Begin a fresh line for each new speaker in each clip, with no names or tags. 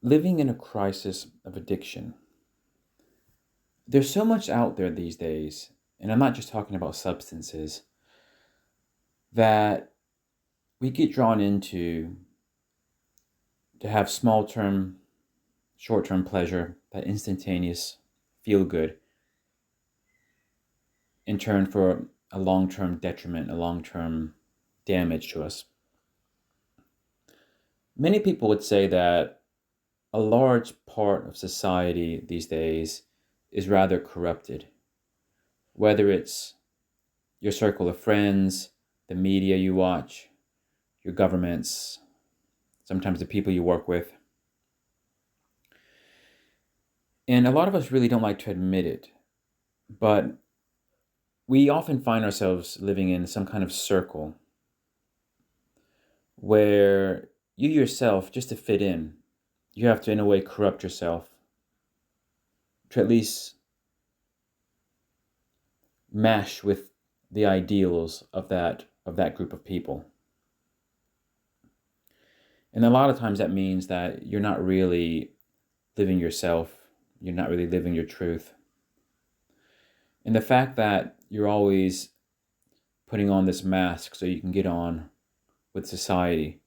Living in a crisis of addiction. There's so much out there these days, and I'm not just talking about substances, that we get drawn into to have small term, short term pleasure, that instantaneous feel good, in turn for a long term detriment, a long term damage to us. Many people would say that a large part of society these days is rather corrupted, whether it's your circle of friends, the media you watch, your governments, sometimes the people you work with. And a lot of us really don't like to admit it, but we often find ourselves living in some kind of circle where you yourself, just to fit in, you have to, in a way, corrupt yourself to at least mash with the ideals of that group of people. And a lot of times that means that you're not really living yourself, you're not really living your truth. And the fact that you're always putting on this mask so you can get on with society,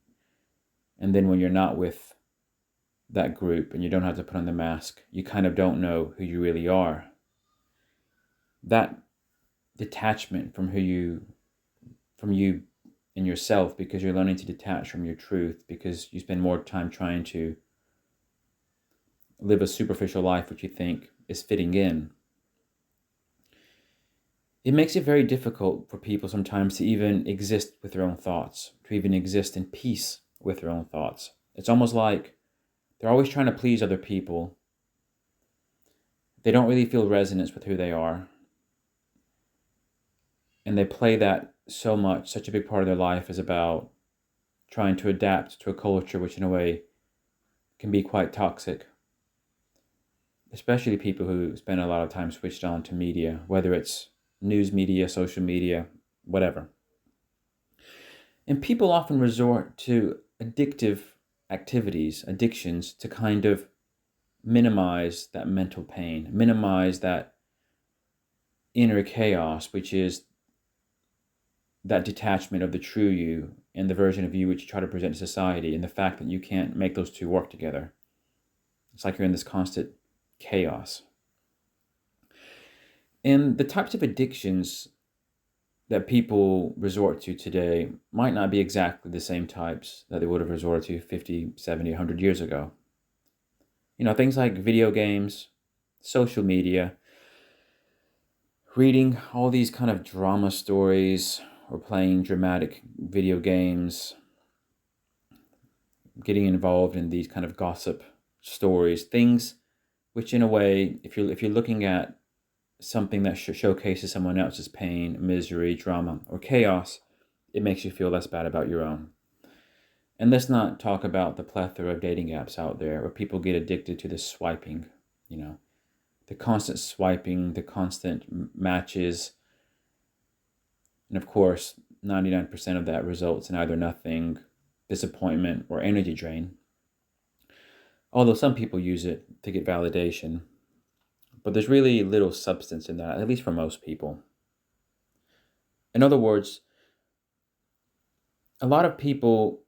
and then when you're not with that group and you don't have to put on the mask, you kind of don't know who you really are. That detachment from you and yourself, because you're learning to detach from your truth, because you spend more time trying to live a superficial life which you think is fitting in. It makes it very difficult for people sometimes to even exist with their own thoughts, to even exist in peace with their own thoughts. It's almost like they're always trying to please other people. They don't really feel resonance with who they are. And they play that so much, such a big part of their life is about trying to adapt to a culture which in a way can be quite toxic. Especially people who spend a lot of time switched on to media, whether it's news media, social media, whatever. And people often resort to addictive activities, addictions, to kind of minimize that mental pain, minimize that inner chaos, which is that detachment of the true you and the version of you which you try to present to society, and the fact that you can't make those two work together. It's like you're in this constant chaos. And the types of addictions that people resort to today might not be exactly the same types that they would have resorted to 50, 70, 100 years ago. Things like video games, social media, reading all these kind of drama stories or playing dramatic video games, getting involved in these kind of gossip stories, things which in a way, if you're looking at something that showcases someone else's pain, misery, drama, or chaos, it makes you feel less bad about your own. And let's not talk about the plethora of dating apps out there where people get addicted to the swiping, you know, the constant swiping, the constant matches. And of course, 99% of that results in either nothing, disappointment, or energy drain. Although some people use it to get validation. But there's really little substance in that, at least for most people. In other words, a lot of people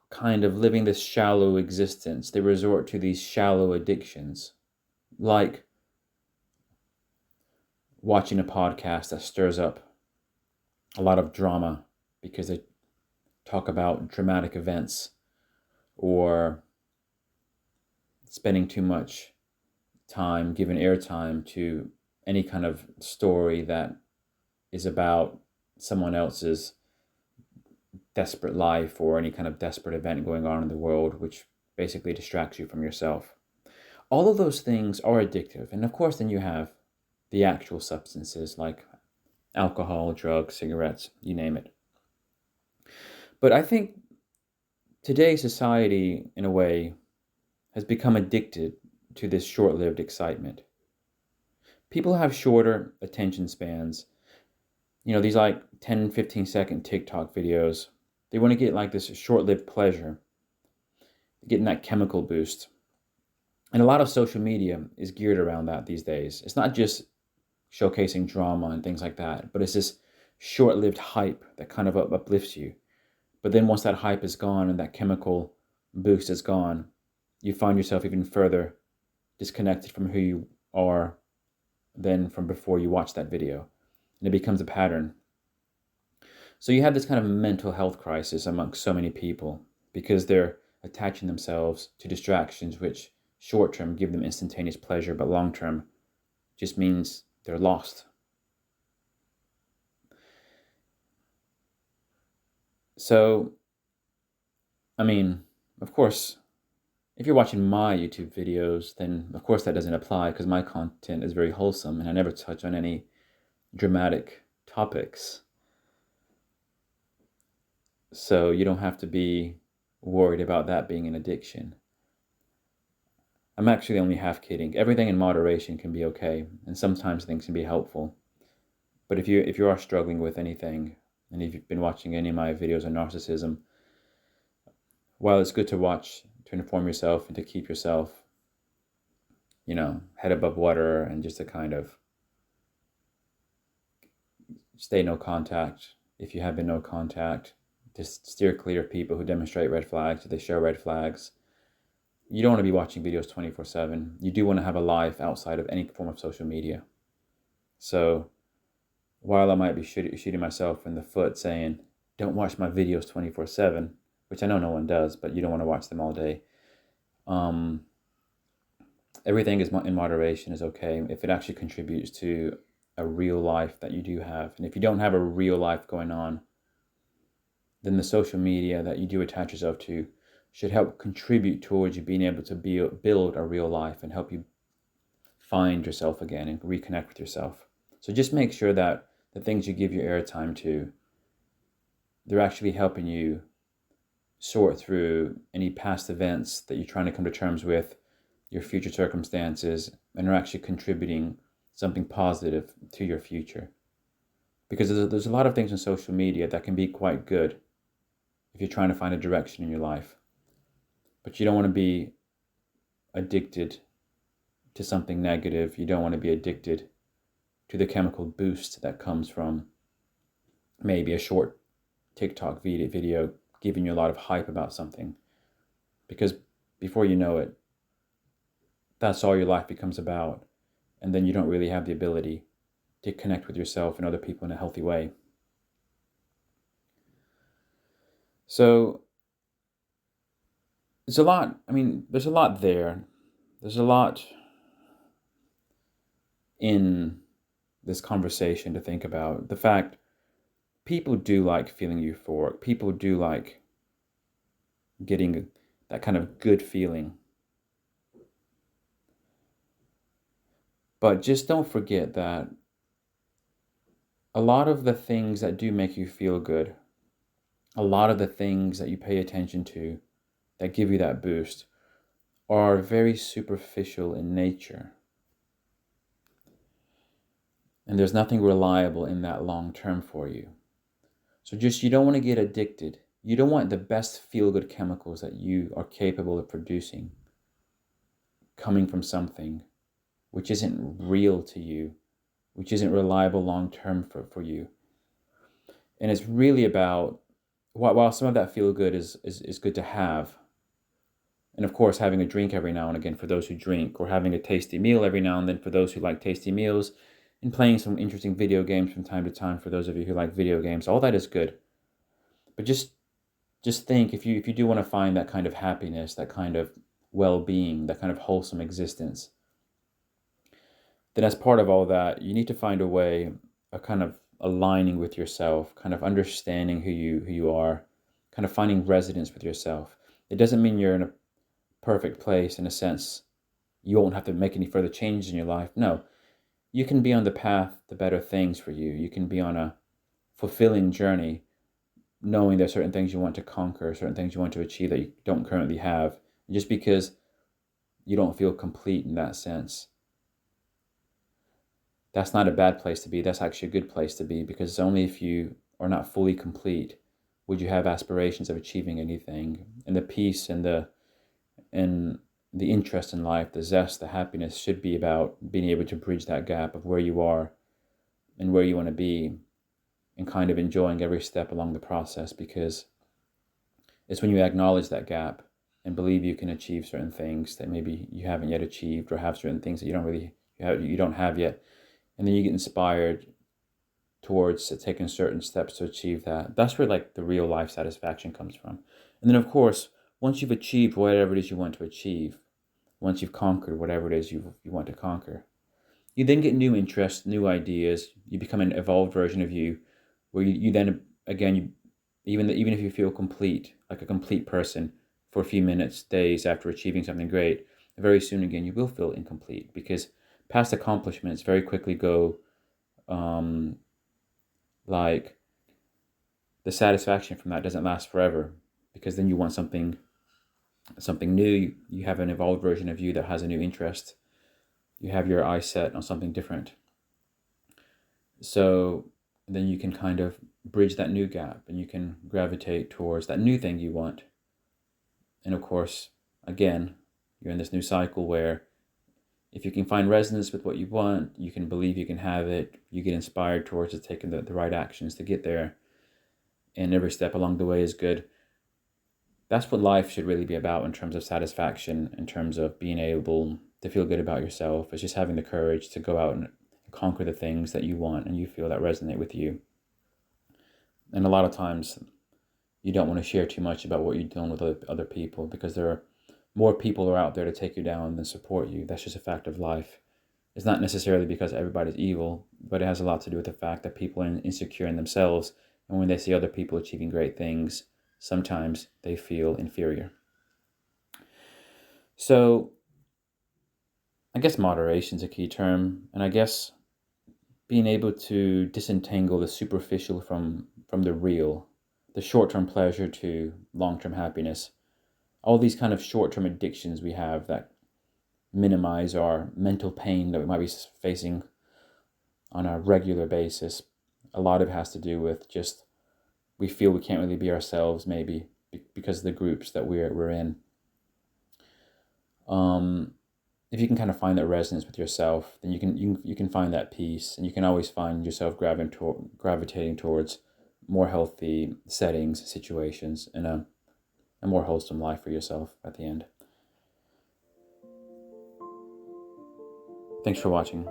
kind of living this shallow existence, they resort to these shallow addictions, like watching a podcast that stirs up a lot of drama because they talk about dramatic events, or spending too much time, giving airtime to any kind of story that is about someone else's desperate life or any kind of desperate event going on in the world, which basically distracts you from yourself. All of those things are addictive. And of course, then you have the actual substances like alcohol, drugs, cigarettes, you name it. But I think today's society, in a way, has become addicted to this short lived excitement. People have shorter attention spans. These like 10, 15-second TikTok videos. They want to get like this short lived pleasure, getting that chemical boost. And a lot of social media is geared around that these days. It's not just showcasing drama and things like that, but it's this short-lived hype that kind of uplifts you. But then once that hype is gone and that chemical boost is gone, you find yourself even further disconnected from who you are than from before you watched that video. And it becomes a pattern. So you have this kind of mental health crisis amongst so many people because they're attaching themselves to distractions which short term give them instantaneous pleasure, but long term just means they're lost. So, I mean, of course, if you're watching my YouTube videos, then of course that doesn't apply because my content is very wholesome and I never touch on any dramatic topics. So you don't have to be worried about that being an addiction. I'm actually only half kidding. Everything in moderation can be okay, and sometimes things can be helpful. But if you are struggling with anything, and if you've been watching any of my videos on narcissism, while it's good to watch to inform yourself and to keep yourself, head above water and just to kind of stay no contact. If you have been no contact, just steer clear of people who demonstrate red flags, or they show red flags. You don't want to be watching videos 24/7. You do want to have a life outside of any form of social media. So while I might be shooting myself in the foot saying, don't watch my videos 24/7, which I know no one does, but you don't want to watch them all day. Everything is in moderation is okay if it actually contributes to a real life that you do have. And if you don't have a real life going on, then the social media that you do attach yourself to should help contribute towards you being able to build a real life and help you find yourself again and reconnect with yourself. So just make sure that the things you give your airtime to, they're actually helping you sort through any past events that you're trying to come to terms with, your future circumstances, and are actually contributing something positive to your future. Because there's a lot of things on social media that can be quite good if you're trying to find a direction in your life. But you don't want to be addicted to something negative. You don't want to be addicted to the chemical boost that comes from maybe a short TikTok video giving you a lot of hype about something. Because before you know it, that's all your life becomes about. And then you don't really have the ability to connect with yourself and other people in a healthy way. So there's a lot there. There's a lot in this conversation to think about. The fact people do like feeling euphoric. People do like getting that kind of good feeling. But just don't forget that a lot of the things that do make you feel good, a lot of the things that you pay attention to that give you that boost are very superficial in nature. And there's nothing reliable in that long term for you. So you don't want to get addicted. You don't want the best feel-good chemicals that you are capable of producing coming from something which isn't real to you, which isn't reliable long term for you. And it's really about, while some of that feel-good is good to have, and of course having a drink every now and again for those who drink, or having a tasty meal every now and then for those who like tasty meals, and playing some interesting video games from time to time for those of you who like video games, all that is good. But just think, if you do want to find that kind of happiness, that kind of well-being, that kind of wholesome existence, then as part of all that, you need to find a way of kind of aligning with yourself, kind of understanding who you are, kind of finding resonance with yourself. It doesn't mean you're in a perfect place in a sense. You won't have to make any further changes in your life. No, you can be on the path to better things for you. You can be on a fulfilling journey, knowing there's certain things you want to conquer, certain things you want to achieve that you don't currently have. And just because you don't feel complete in that sense, that's not a bad place to be. That's actually a good place to be, because it's only if you are not fully complete would you have aspirations of achieving anything. And the peace and the interest in life, the zest, the happiness should be about being able to bridge that gap of where you are and where you want to be, and kind of enjoying every step along the process, because it's when you acknowledge that gap and believe you can achieve certain things that maybe you haven't yet achieved, or have certain things that you don't have yet, and then you get inspired towards taking certain steps to achieve that. That's where like the real life satisfaction comes from. And then of course, once you've achieved whatever it is you want to achieve, once you've conquered whatever it is you want to conquer, you then get new interests, new ideas. You become an evolved version of you, where you then again even if you feel complete, like a complete person for a few minutes, days after achieving something great, very soon again you will feel incomplete, because past accomplishments very quickly go, like the satisfaction from that doesn't last forever, because then you want something new. You have an evolved version of you that has a new interest. You have your eyes set on something different. So then you can kind of bridge that new gap, and you can gravitate towards that new thing you want. And of course, again, you're in this new cycle where if you can find resonance with what you want, you can believe you can have it, you get inspired towards it, taking the right actions to get there, and every step along the way is good. That's what life should really be about in terms of satisfaction, in terms of being able to feel good about yourself. It's just having the courage to go out and conquer the things that you want and you feel that resonate with you. And a lot of times you don't want to share too much about what you're doing with other people, because there are more people are out there to take you down than support you. That's just a fact of life. It's not necessarily because everybody's evil, but it has a lot to do with the fact that people are insecure in themselves, and when they see other people achieving great things, sometimes they feel inferior. So I guess moderation is a key term, and I guess being able to disentangle the superficial from the real, the short-term pleasure to long-term happiness, all these kind of short-term addictions we have that minimize our mental pain that we might be facing on a regular basis. A lot of it has to do with just we feel we can't really be ourselves, maybe because of the groups that we're in. If you can kind of find that resonance with yourself, then you can find that peace, and you can always find yourself gravitating towards more healthy settings, situations, and a more wholesome life for yourself at the end. Thanks for watching.